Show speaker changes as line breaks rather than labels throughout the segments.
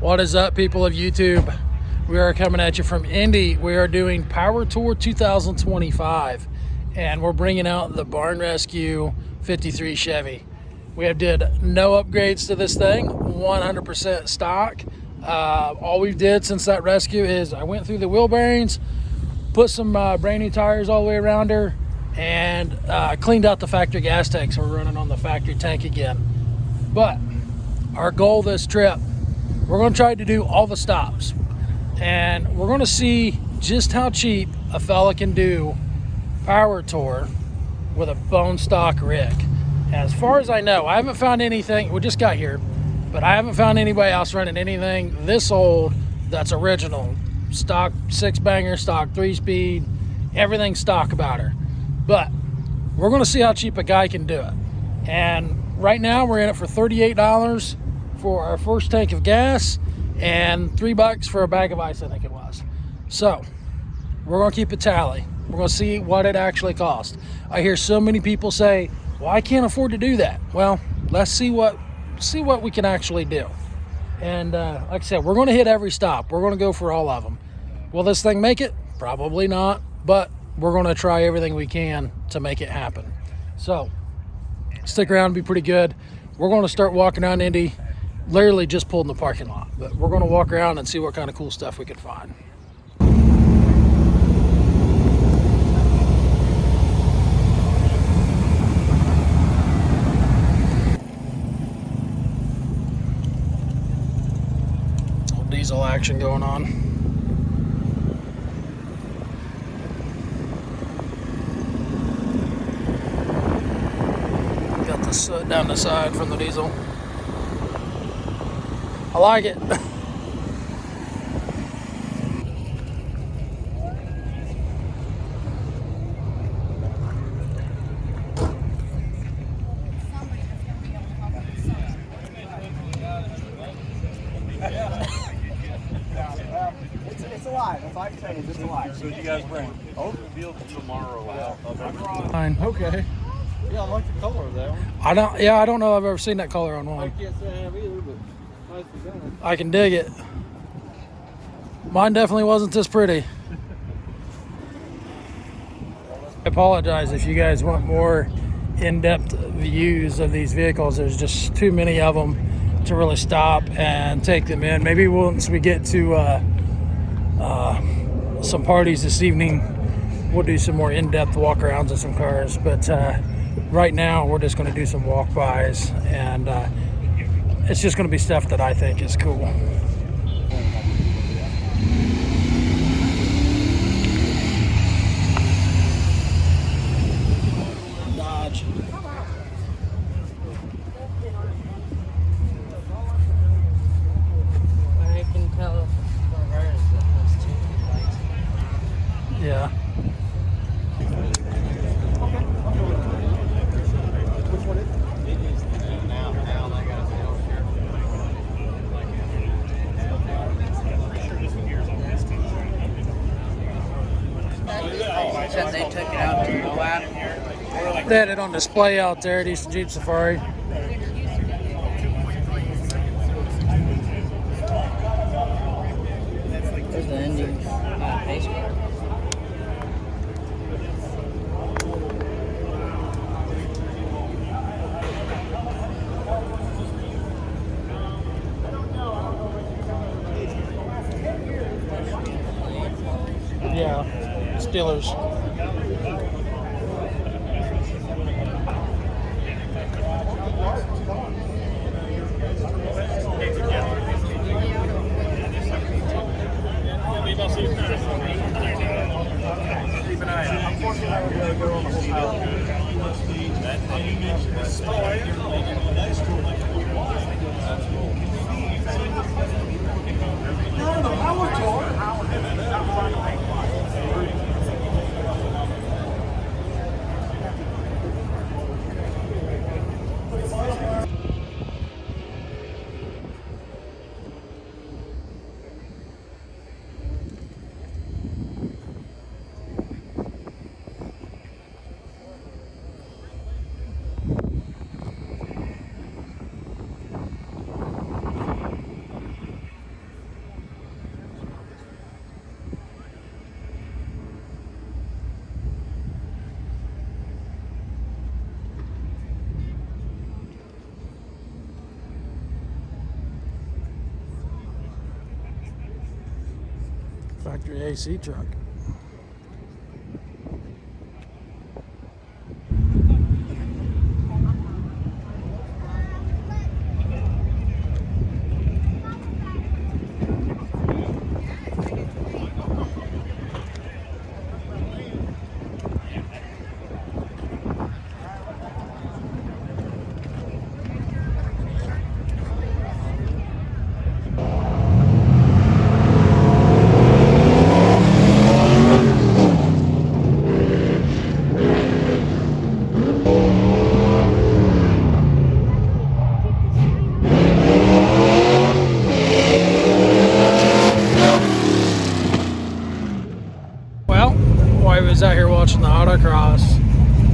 What is up, people of YouTube? We are coming at you from Indy. We are doing Power Tour 2025, and we're bringing out the Barn Rescue 53 Chevy. We have did no upgrades to this thing, 100% stock. All we did since that rescue is I went through the wheel bearings, put some brand new tires all the way around her, and cleaned out the factory gas tank, so we're running on the factory tank again. But our goal this trip, we're going to try to do all the stops, and we're going to see just how cheap a fella can do Power Tour with a bone stock rig. As far as I know, I haven't found anything. We just got here, but I haven't found anybody else running anything this old that's original. Stock 6-banger, stock 3-speed, everything stock about her. But we're going to see how cheap a guy can do it. And right now we're in it for $38 for our first tank of gas and $3 for a bag of ice, I think it was. So we're going to keep a tally. We're going to see what it actually cost. I hear so many people say, well, I can't afford to do that. Well, let's see what we can actually do. And like I said, we're going to hit every stop. We're going to go for all of them. Will this thing make it? Probably not, but we're going to try everything we can to make it happen. So stick around, be pretty good. We're going to start walking around Indy. Literally just pulled in the parking lot, but we're going to walk around and see what kind of cool stuff we could find. Diesel action going on. Got the soot down the side from the diesel. I like it.
It's alive. If I can tell you, it's alive. So what you guys bring? Oh, field tomorrow out.
Fine.
Okay. Yeah, I like the color of that one.
I don't know if I've ever seen that color on one.
I can't say I have either, but nicely done.
I can dig it. Mine definitely wasn't this pretty. I apologize if you guys want more in-depth views of these vehicles. There's just too many of them to really stop and take them in. Maybe once we get to some parties this evening, we'll do some more in-depth walk-arounds of some cars. But right now, we're just going to do some walk-bys, and it's just going to be stuff that I think is cool. Dodge.
I can tell from hers that those two lights.
Yeah.
Which one is it? Now I got to
Said they took it out to the lab.
They had it on display out there at Eastern Jeep Safari.
There's the ending basement.
Yeah, Steelers. Factory AC truck. Well, while we was out here watching the autocross,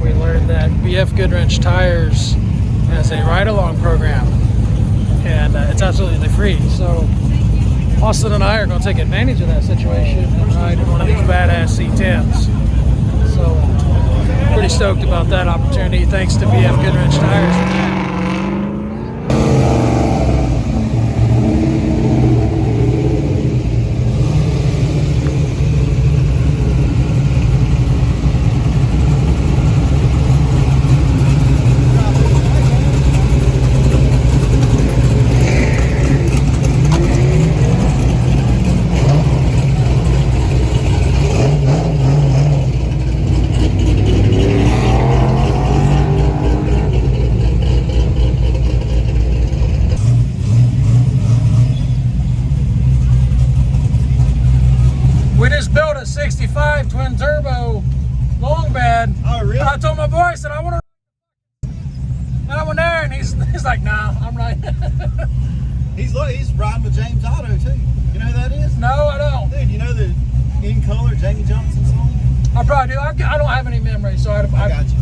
we learned that BF Goodwrench Tires has a ride-along program, and it's absolutely free. So Austin and I are going to take advantage of that situation and ride in one of these badass C10s. So pretty stoked about that opportunity. Thanks to BF Goodwrench Tires for that. We just built a 65 twin turbo long bed.
Oh, really?
And I told my boy, I said, I want to. And I went there, and he's like, nah, I'm right.
He's riding with James Otto too. You know who that is?
No, I don't.
Dude, you know the In Color Jamie Johnson song?
I probably do. I don't have any memory, so I
got you.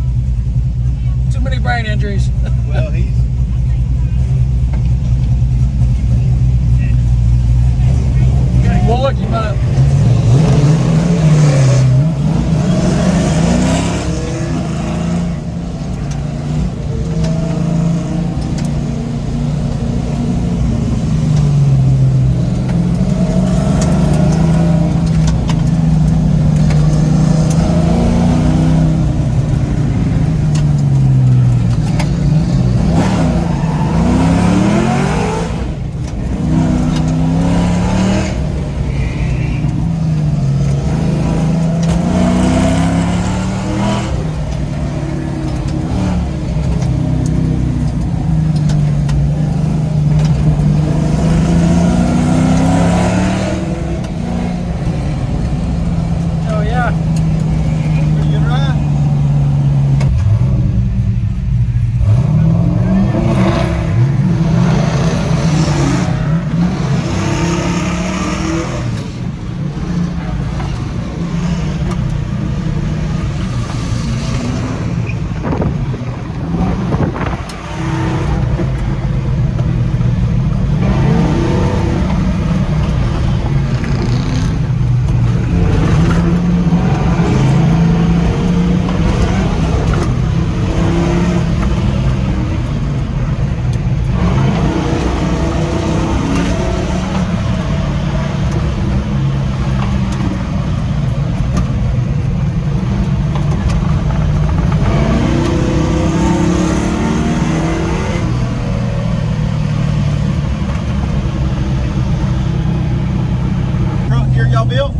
too many brain injuries.
Well, he's.
We'll look him up.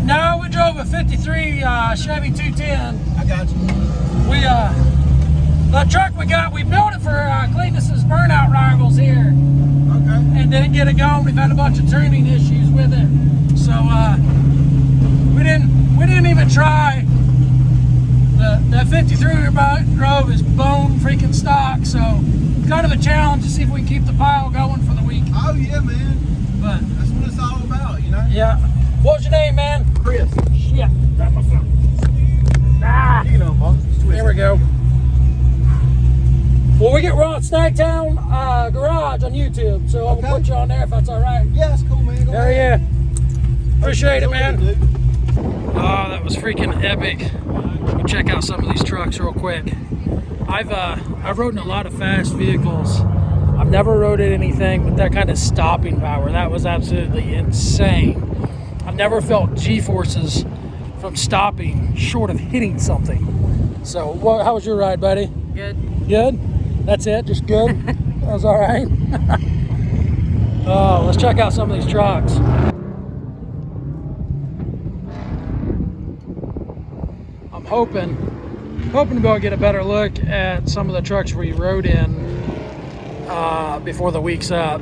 No, we drove a 53 Chevy 210.
I got you.
The truck we got, we built it for Cletus's burnout rivals here.
Okay.
And didn't get it going. We've had a bunch of tuning issues with it. So we didn't even try. That 53 we drove is bone freaking stock. So kind of a challenge to see if we can keep the pile going for the week.
Oh yeah, man.
But
that's what it's all about, you know?
Yeah. What was your name, man?
Chris.
Shit. Got my phone. Ah.
You know, boss.
There we go. Well, we're on Snagtown Garage on YouTube, so I'm gonna put you on there if that's all right.
Yeah, that's cool, man. Go ahead.
Yeah. Appreciate it, man. Oh, that was freaking epic. We'll check out some of these trucks real quick. I've rode in a lot of fast vehicles. I've never rode in anything with that kind of stopping power. That was absolutely insane. I've never felt G-forces from stopping short of hitting something. So, how was your ride, buddy?
Good.
Good? That's it? Just good? That was all right? Oh, let's check out some of these trucks. I'm hoping to be able to get a better look at some of the trucks we rode in before the week's up.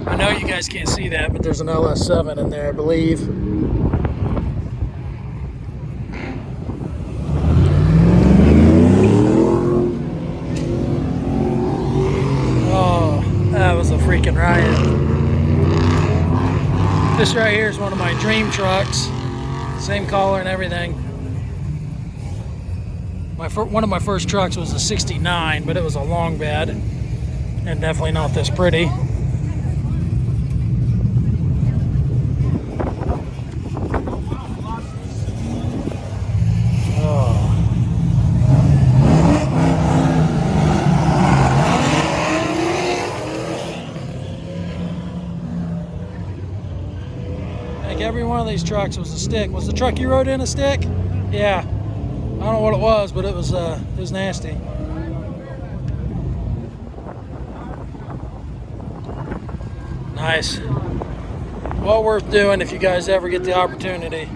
I know you guys can't see that, but there's an LS7 in there, I believe. Oh, that was a freaking riot. This right here is one of my dream trucks. Same color and everything. One of my first trucks was a 69, but it was a long bed and definitely not this pretty. Every one of these trucks was a stick. Was the truck you rode in a stick? Yeah. I don't know what it was, but it was nasty. Nice. Well worth doing if you guys ever get the opportunity.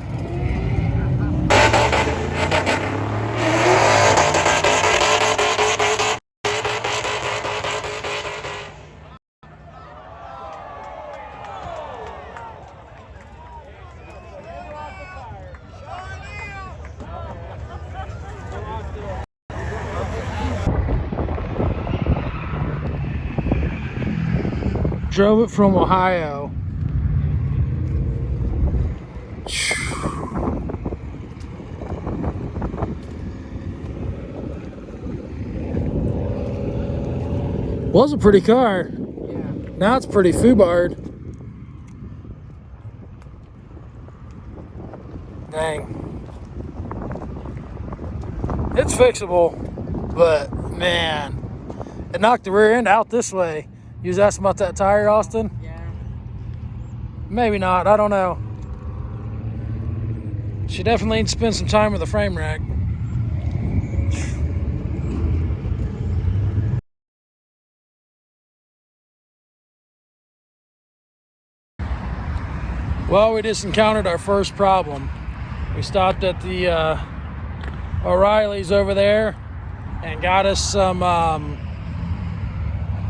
Drove it from Ohio. Was a pretty car.
Yeah.
Now it's pretty foobarred. Dang. It's fixable, but man, it knocked the rear end out this way. You was asking about that tire, Austin?
Yeah.
Maybe not, I don't know. She definitely needs to spend some time with the frame rack. Well, we just encountered our first problem. We stopped at the O'Reilly's over there and got us some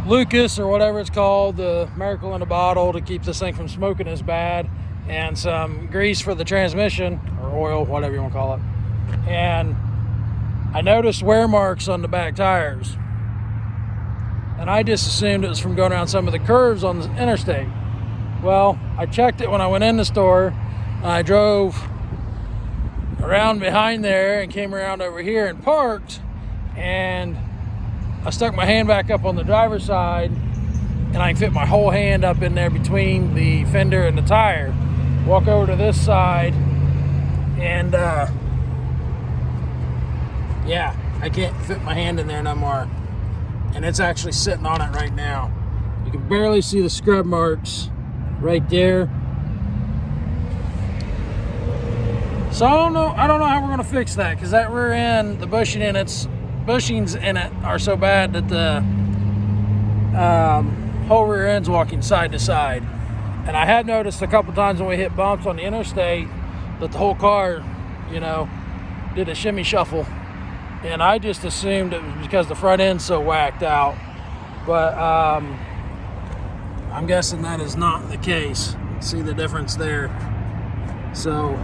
Lucas or whatever it's called, the Miracle in a Bottle to keep this thing from smoking as bad, and some grease for the transmission, or oil, whatever you want to call it. And I noticed wear marks on the back tires, and I just assumed it was from going around some of the curves on the interstate. Well, I checked it when I went in the store. I drove around behind there and came around over here and parked, and I stuck my hand back up on the driver's side, and I can fit my whole hand up in there between the fender and the tire. Walk over to this side, and yeah, I can't fit my hand in there no more. And it's actually sitting on it right now. You can barely see the scrub marks right there. So I don't know how we're gonna fix that, because that rear end, the bushings in it are so bad that the whole rear end's walking side to side. And I had noticed a couple times when we hit bumps on the interstate that the whole car, you know, did a shimmy shuffle. And I just assumed it was because the front end's so whacked out. But I'm guessing that is not the case. See the difference there. So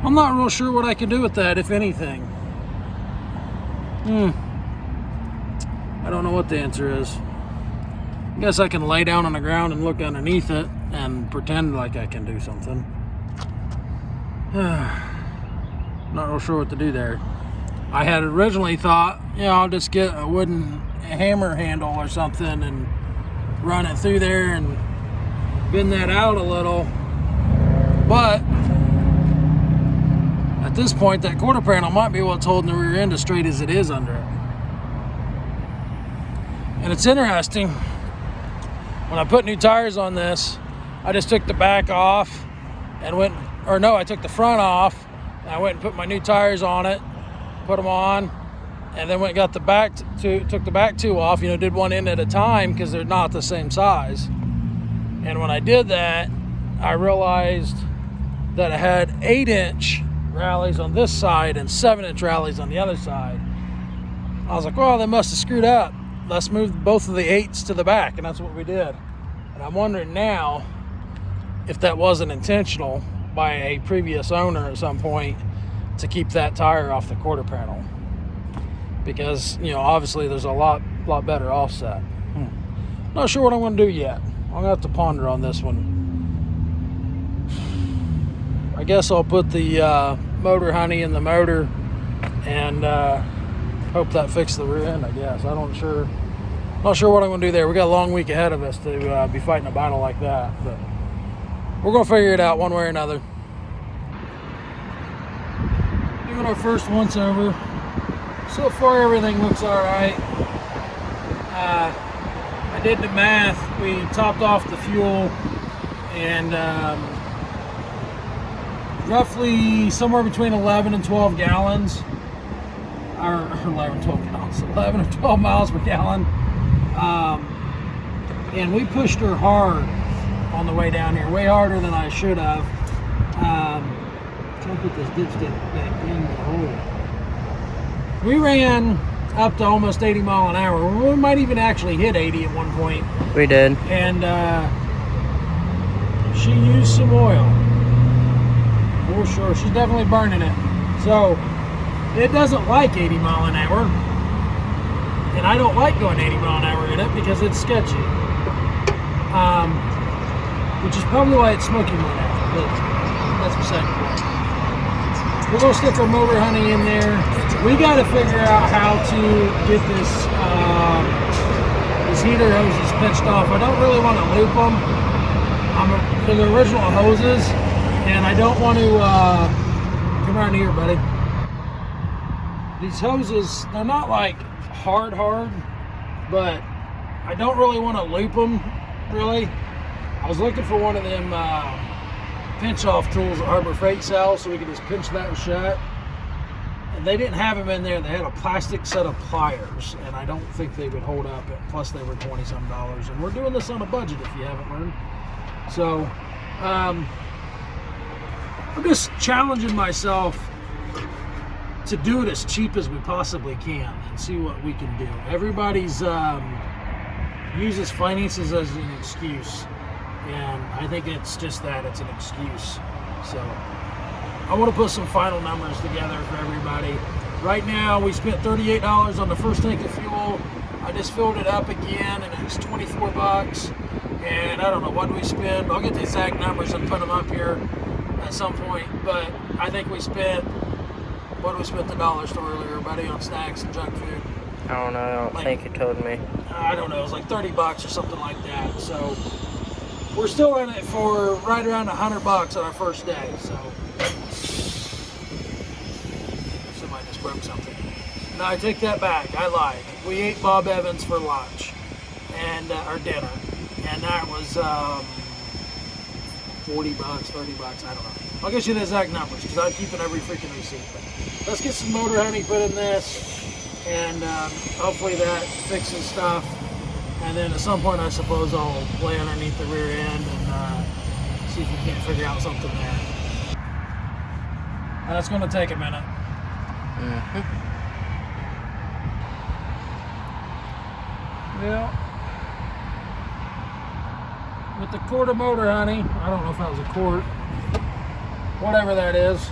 I'm not real sure what I can do with that, if anything. I don't know what the answer is. I guess I can lay down on the ground and look underneath it and pretend like I can do something. Not real sure what to do there. I had originally thought, I'll just get a wooden hammer handle or something and run it through there and bend that out a little. But at this point, that quarter panel might be what's holding the rear end as straight as it is under it. And it's interesting, when I put new tires on this, I just took the back off and went, or no, I took the front off and I went and put my new tires on it, put them on, and then went and got the back took the back two off, did one end at a time because they're not the same size. And when I did that, I realized that I had 8-inch rallies on this side and 7-inch rallies on the other side. I was like, well, they must have screwed up. Let's move both of the 8s to the back, and that's what we did. And I'm wondering now if that wasn't intentional by a previous owner at some point to keep that tire off the quarter panel. Because, obviously there's a lot better offset. Not sure what I'm going to do yet. I'm going to have to ponder on this one. I guess I'll put the motor honey in the motor and hope that fixes the rear end, I guess. Not sure what I'm going to do there. We got a long week ahead of us to be fighting a battle like that. But we're going to figure it out one way or another. Doing our first once over. So far everything looks all right. I did the math. We topped off the fuel and roughly somewhere between 11 and 12 gallons. Or 11 or 12 miles per gallon. And we pushed her hard on the way down here, way harder than I should have. Trying to put this dipstick back in the hole. We ran up to almost 80 mile an hour. We might even actually hit 80 at one point.
We did.
And she used some oil. For sure. She's definitely burning it. So it doesn't like 80 mile an hour. And I don't like going 80 mile an hour in it because it's sketchy. Which is probably why it's smoking right now. But that's beside the point. We're going to stick our motor honey in there. We got to figure out how to get this these heater hoses pinched off. I don't really want to loop them. They're the original hoses, and I don't want to come around here, buddy. These hoses, they're not like hard, but I don't really want to loop them, really. I was looking for one of them pinch off tools that Harbor Freight sells so we could just pinch that shut. And they didn't have them in there. They had a plastic set of pliers, and I don't think they would hold up. Plus, they were $20-some. And we're doing this on a budget, if you haven't learned. So, I'm just challenging myself to do it as cheap as we possibly can and see what we can do. Everybody's uses finances as an excuse, and I think it's just that, it's an excuse. So I want to put some final numbers together for everybody. Right now we spent $38 on the first tank of fuel. I just filled it up again and it's $24. And I don't know, what do we spend? I'll get the exact numbers and put them up here at some point, but I think we spent, what did we spend the dollar store earlier, buddy, on snacks and junk food?
I don't know. I don't think you told me.
I don't know. It was like $30 or something like that. So we're still in it for right around $100 on our first day. So somebody just broke something. No, I take that back. I lied. We ate Bob Evans for lunch and our dinner, and that was $40, $30. I don't know. I'll get you the exact numbers because I'm keeping every freaking receipt. But let's get some motor honey put in this. And hopefully that fixes stuff. And then at some point, I suppose I'll lay underneath the rear end and see if we can't figure out something there. That's going to take a minute. Yeah. With the quart of motor honey, I don't know if that was a quart, whatever that is,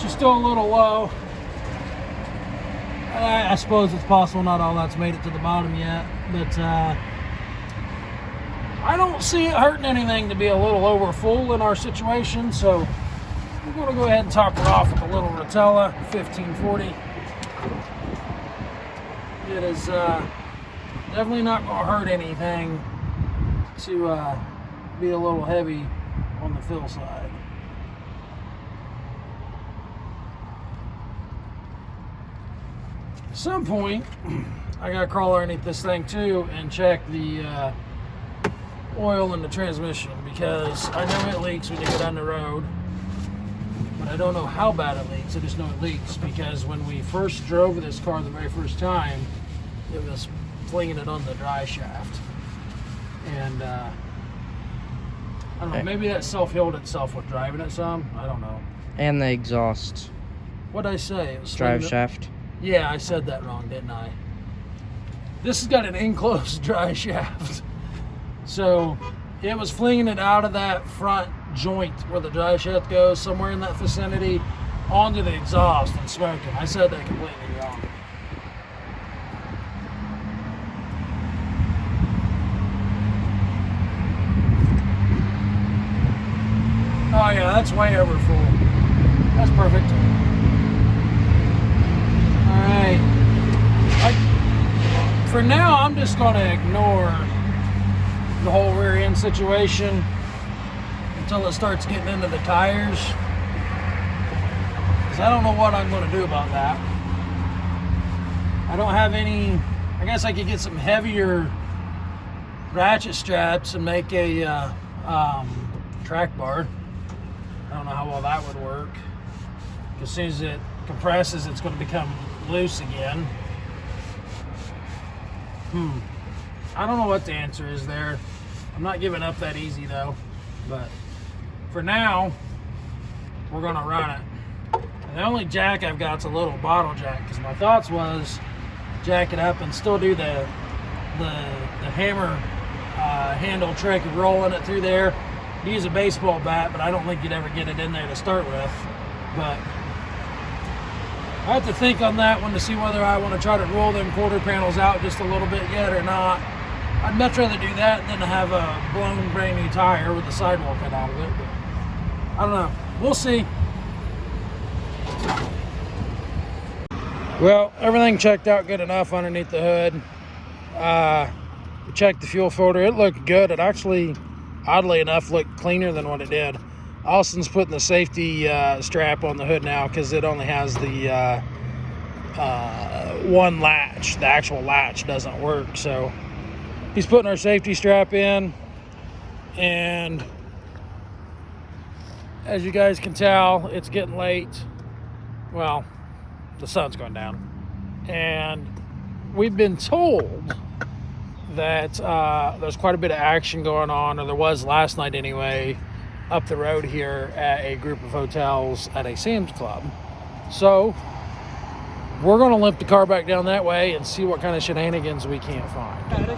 she's still a little low. I suppose it's possible not all that's made it to the bottom yet, but I don't see it hurting anything to be a little over full in our situation, so we're going to go ahead and top her off with a little Rotella 1540. It is definitely not going to hurt anything to be a little heavy on the fill side. At some point, I gotta crawl underneath this thing too and check the oil in the transmission, because I know it leaks when you go down the road, but I don't know how bad it leaks. I just know it leaks because when we first drove this car the very first time, it was flinging it on the dry shaft. And I don't know, maybe that self-healed itself with driving it some. I don't know.
And the exhaust.
What'd I say? It was
Drive shaft.
Yeah, I said that wrong, didn't I? This has got an enclosed dry shaft. So it was flinging it out of that front joint where the dry shaft goes, somewhere in that vicinity, onto the exhaust and smoking. I said that completely wrong. Oh yeah, that's way over full. That's perfect. Alright. For now, I'm just going to ignore the whole rear end situation until it starts getting into the tires. Because I don't know what I'm going to do about that. I don't have any. I guess I could get some heavier ratchet straps and make a track bar. I don't know how well that would work. As soon as it compresses, it's going to become loose again. I don't know what the answer is there. I'm not giving up that easy though. But for now, we're going to run it. And the only jack I've got is a little bottle jack, because my thoughts was jack it up and still do the hammer handle trick of rolling it through there. Use a baseball bat, but I don't think you'd ever get it in there to start with. But I have to think on that one to see whether I want to try to roll them quarter panels out just a little bit yet or not. I'd much rather do that than to have a blown brand new tire with the sidewall cut out of it. But I don't know. We'll see. Well, everything checked out good enough underneath the hood. We checked the fuel filter. It looked good. It actually, oddly enough, looked cleaner than what it did. Austin's putting the safety strap on the hood now because it only has the one latch. The actual latch doesn't work. So he's putting our safety strap in. And as you guys can tell, it's getting late. Well, the sun's going down. And we've been told that there's quite a bit of action going on, or there was last night anyway, up the road here at a group of hotels at a Sam's Club. So we're going to limp the car back down that way and see what kind of shenanigans we can't find.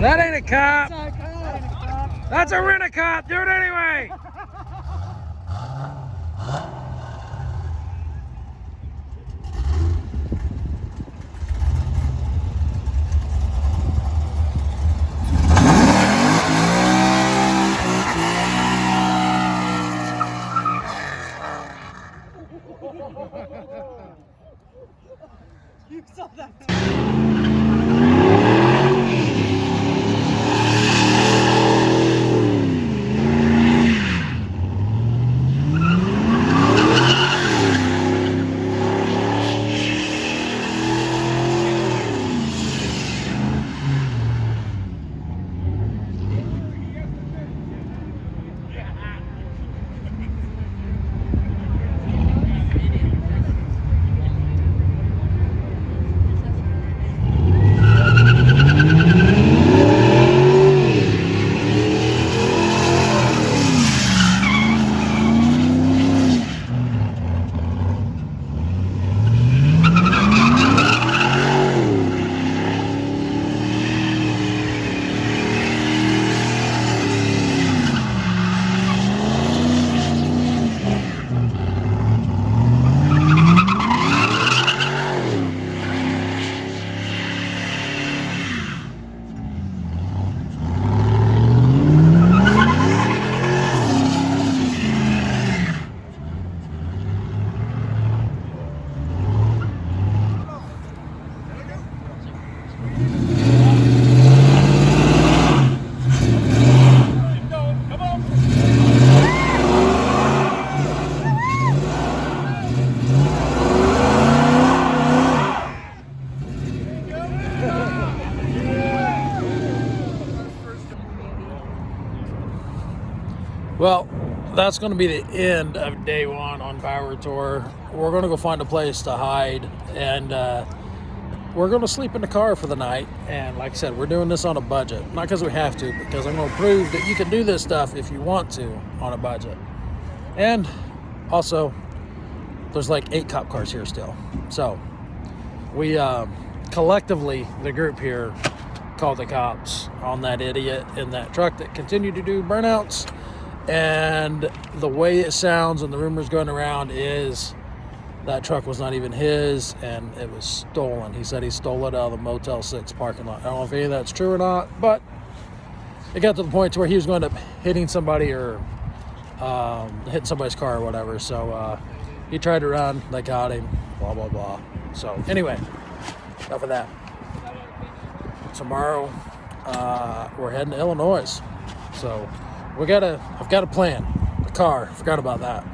That ain't a cop. That's a rent-a-cop. Do it anyway.
You saw that.
that's going to be the end of day one on Power Tour. We're going to go find a place to hide, and we're going to sleep in the car for the night. And like I said, we're doing this on a budget. Not because we have to, because I'm going to prove that you can do this stuff if you want to on a budget. And also, there's like 8 cop cars here still. So we collectively, the group here, called the cops on that idiot in that truck that continued to do burnouts. And the way it sounds and the rumors going around is that truck was not even his, and it was stolen. He said he stole it out of the Motel 6 parking lot. I don't know if any of that's true or not, but it got to the point to where he was going to end up hitting somebody or hitting somebody's car or whatever. So he tried to run, they got him, blah, blah, blah. So anyway, enough of that. Tomorrow, we're heading to Illinois. So I've got a plan. The car, forgot about that.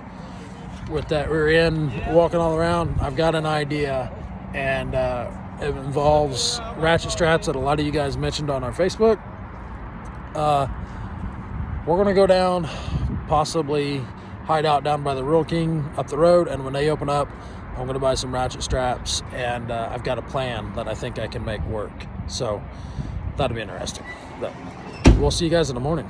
With that rear end walking all around, I've got an idea, and it involves ratchet straps that a lot of you guys mentioned on our Facebook. We're going to go down, possibly hide out down by the Rural King up the road, and when they open up, I'm going to buy some ratchet straps, and I've got a plan that I think I can make work. So that'll be interesting. But we'll see you guys in the morning.